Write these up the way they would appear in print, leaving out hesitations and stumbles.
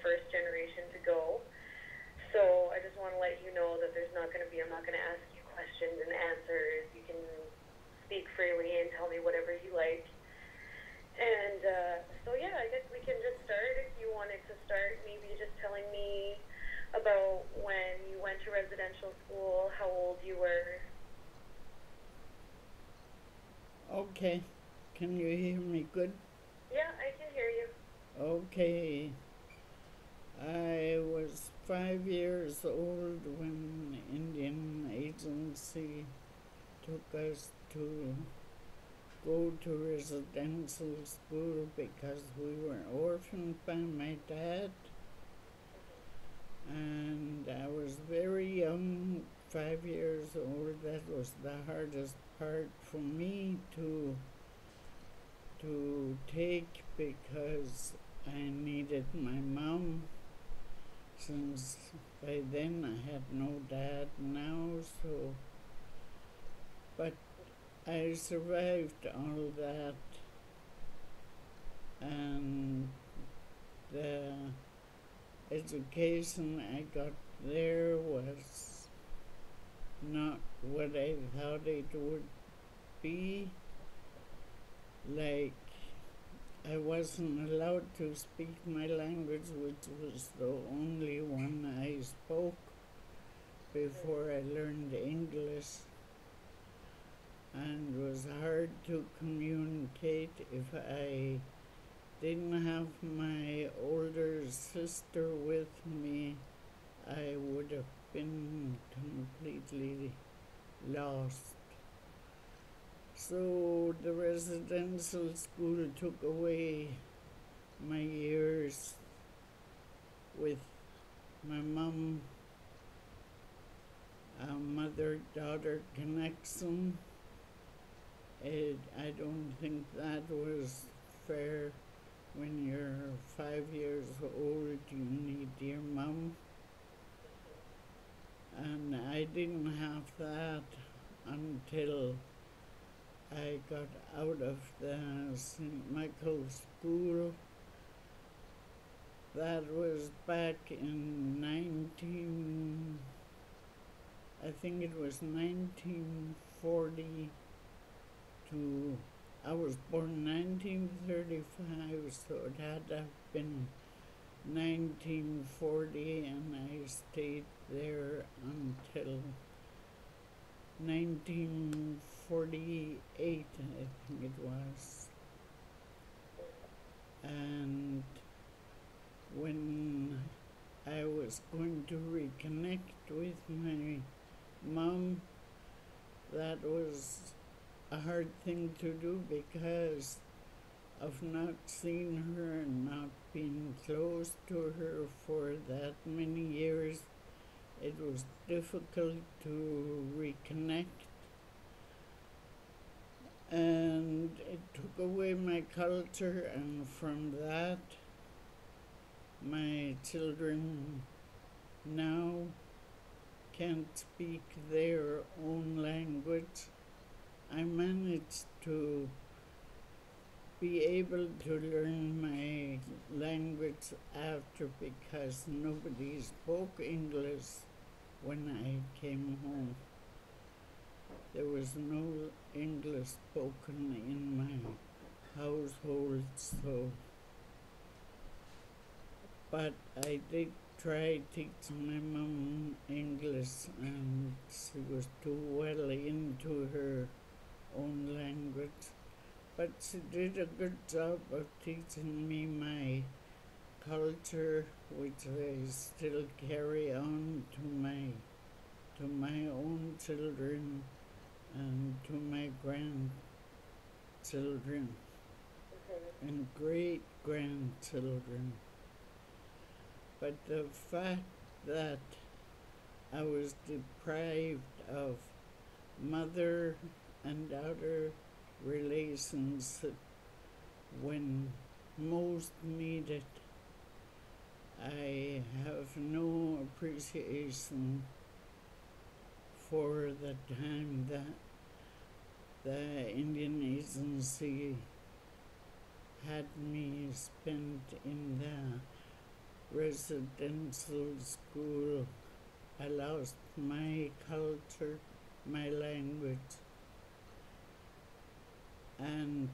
first generation to go. So I just want to let you know that I'm not going to ask you questions and answers. You can speak freely and tell me whatever you like. And so, yeah, I guess we can just start. If you wanted to start, maybe just telling me about when you went to residential school, how old you were. Okay, can you hear me good? Yeah, I can hear you. Okay, I was 5 years old when the Indian agency took us to go to residential school because we were orphaned by my dad, and I was very young, 5 years old. That was the hardest part for me to take because I needed my mom, since by then I had no dad now, so but I survived all that, and the education I got there was not what I thought it would be. Like, I wasn't allowed to speak my language, which was the only one I spoke before I learned English, and it was hard to communicate. If I didn't have my older sister with me, I would have been completely lost. So the residential school took away my years with my mom, a mother-daughter connection. I don't think that was fair. When you're 5 years old, you need your mom. And I didn't have that until I got out of the St. Michael's School. That was back in I think it was 1942. I was born 1935, so it had to have been 1940, and I stayed there until 1948, I think it was. And when I was going to reconnect with my mom, that was a hard thing to do because of not seeing her and not being close to her for that many years. It was difficult to reconnect, and it took away my culture, and from that, my children now can't speak their own language. I managed to be able to learn my language after, because nobody spoke English when I came home. There was no English spoken in my household, so. But I did try teaching my mom English, and she was too well into her own language. But she did a good job of teaching me my culture, which I still carry on to my own children and to my grandchildren and great grandchildren. But the fact that I was deprived of mother and daughter relationship when most needed, I have no appreciation for the time that the Indian agency had me spent in the residential school, I lost my culture, my language, and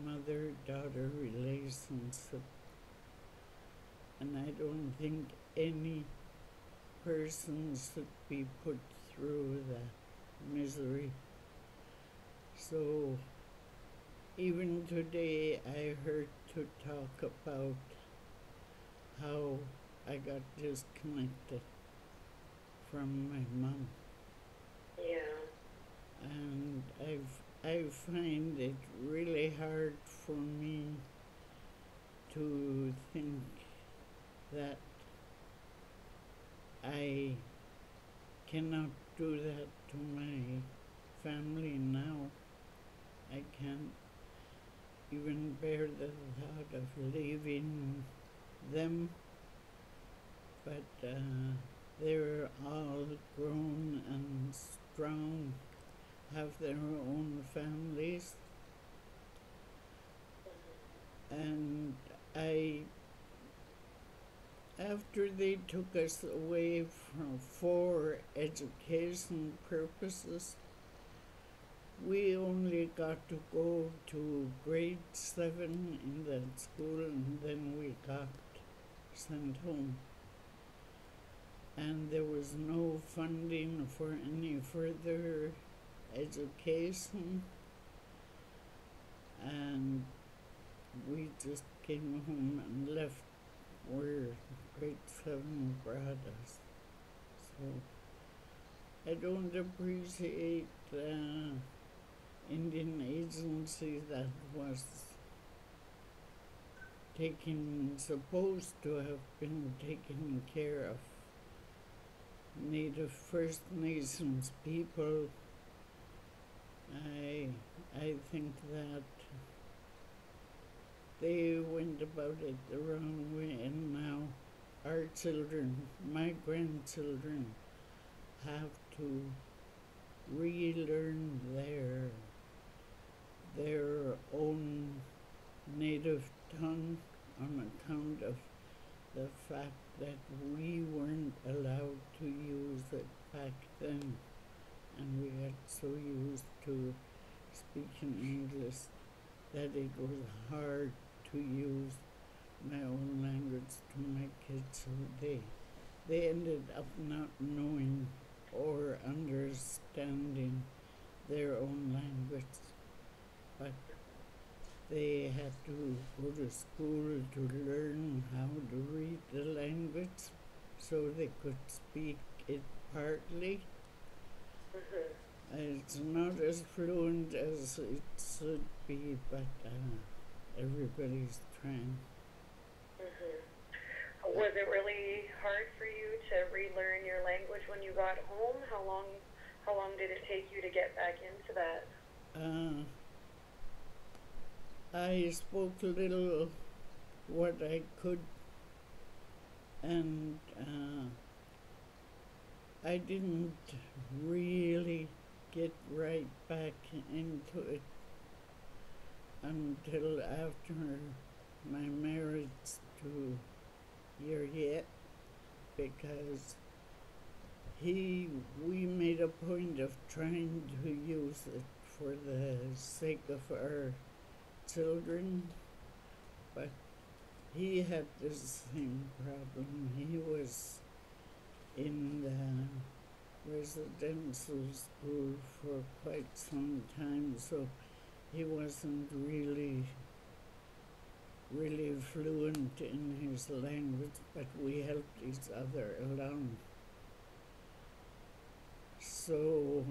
mother-daughter relationship. And I don't think any person should be put through that misery. So even today I heard to talk about how I got disconnected from my mom. Yeah. And I find it really hard for me to think that I cannot do that to my family now. I can't even bear the thought of leaving them, but they're all grown and strong, have their own families, and after they took us away for education purposes, we only got to go to grade 7 in that school, and then we got sent home. And there was no funding for any further education, and we just came home and left where grade 7 brought us. So I don't appreciate the Indian agency that was supposed to have been taking care of Native First Nations people. I think that they went about it the wrong way, and now our children, my grandchildren, have to relearn their own native tongue on account of the fact that we weren't allowed to use it back then, and we got so used to speaking English that it was hard to use my own language to my kids. So they ended up not knowing or understanding their own language, but they had to go to school to learn how to read the language so they could speak it partly. It's not as fluent as it should be, but everybody's trying. Was it really hard for you to relearn your language when you got home? How long did it take you to get back into that? I spoke a little what I could, and I didn't really get right back into it until after my marriage to Yet, because we made a point of trying to use it for the sake of our children, but he had the same problem. He was in the residential school for quite some time, so he wasn't really fluent in his language, but we helped each other along. So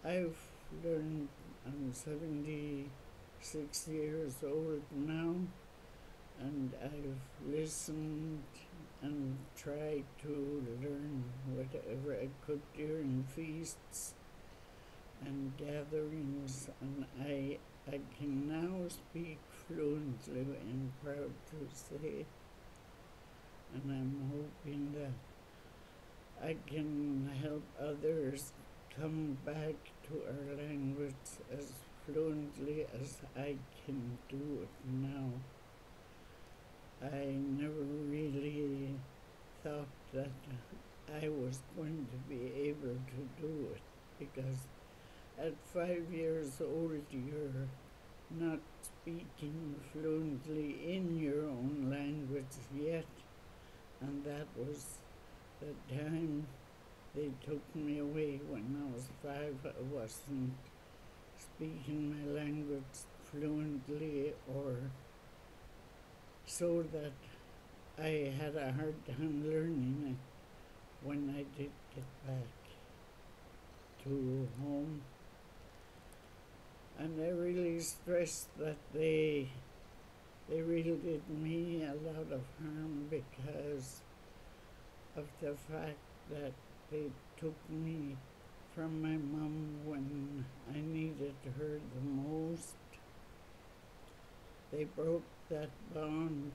I've learned, I'm 76 years old now, and I've listened and tried to learn whatever I could during feasts and gatherings, and I can now speak fluently, and proud to say, and I'm hoping that I can help others come back to our language as fluently as I can do it now. I never really thought that I was going to be able to do it because at 5 years old you're not speaking fluently in your own language yet, and that was the time they took me away when I was 5. I wasn't speaking my language fluently, or so that I had a hard time learning it when I did get back to home. And I really stressed that they really did me a lot of harm because of the fact that they took me from my mom when I needed her the most. They broke that bond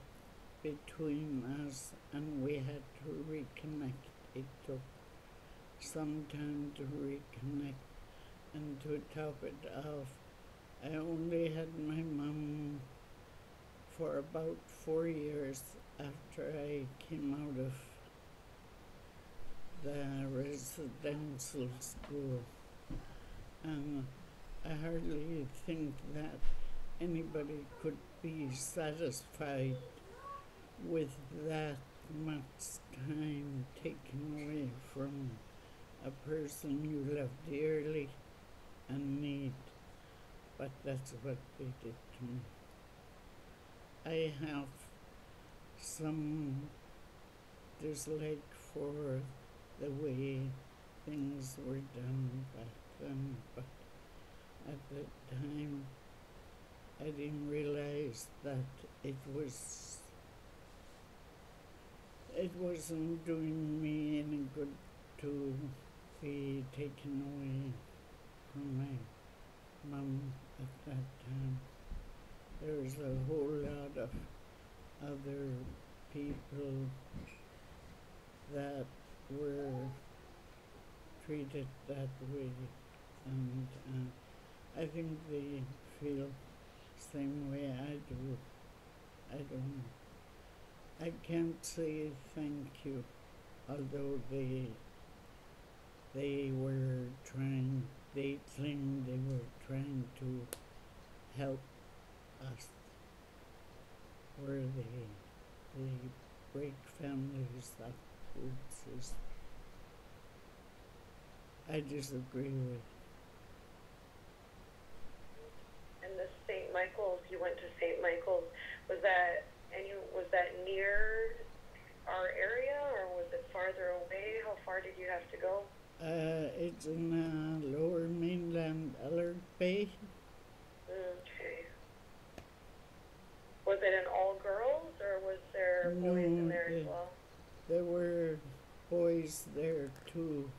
between us and we had to reconnect. It took some time to reconnect and to top it off. I only had my mom for about 4 years after I came out of the residential school, and I hardly think that anybody could be satisfied with that much time taken away from a person you love dearly and need. But that's what they did to me. I have some dislike for the way things were done back then, but at the time I didn't realize that it wasn't doing me any good to be taken away from my mom at that time. There was a whole lot of other people that were treated that way, and I think they feel the same way I do. I don't know. I can't say thank you, although they claimed they were trying to help us, where they break families up, which is I disagree with. And the St. Michael's, you went to St. Michael's, was that near our area, or was it farther away? How far did you have to go? It's in Lower Mainland, Allard Bay. Okay. Was it an all girls, or was there boys in there as well? There were boys there too.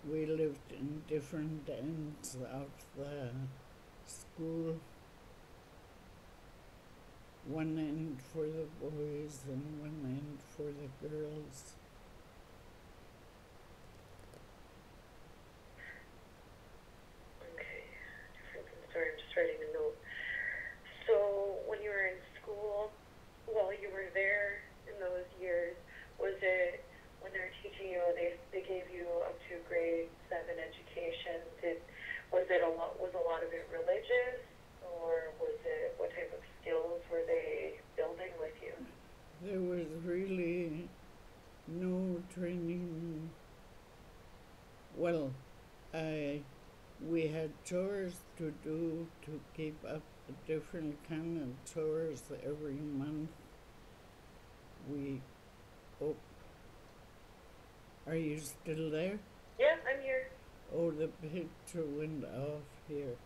We lived in different ends of the school. One end for the boys and one end for the girls. Okay, different. Sorry, I'm just writing a note. So, when you were in school, while you were there in those years, was it when they were teaching you? They gave you up to grade 7 education. Was a lot of it religious, or was it what type of skills were they building with you? There was really no training. Well, we had chores to do to keep up different kind of chores every month. Oh, are you still there? Yeah, I'm here. Oh, the picture went off here.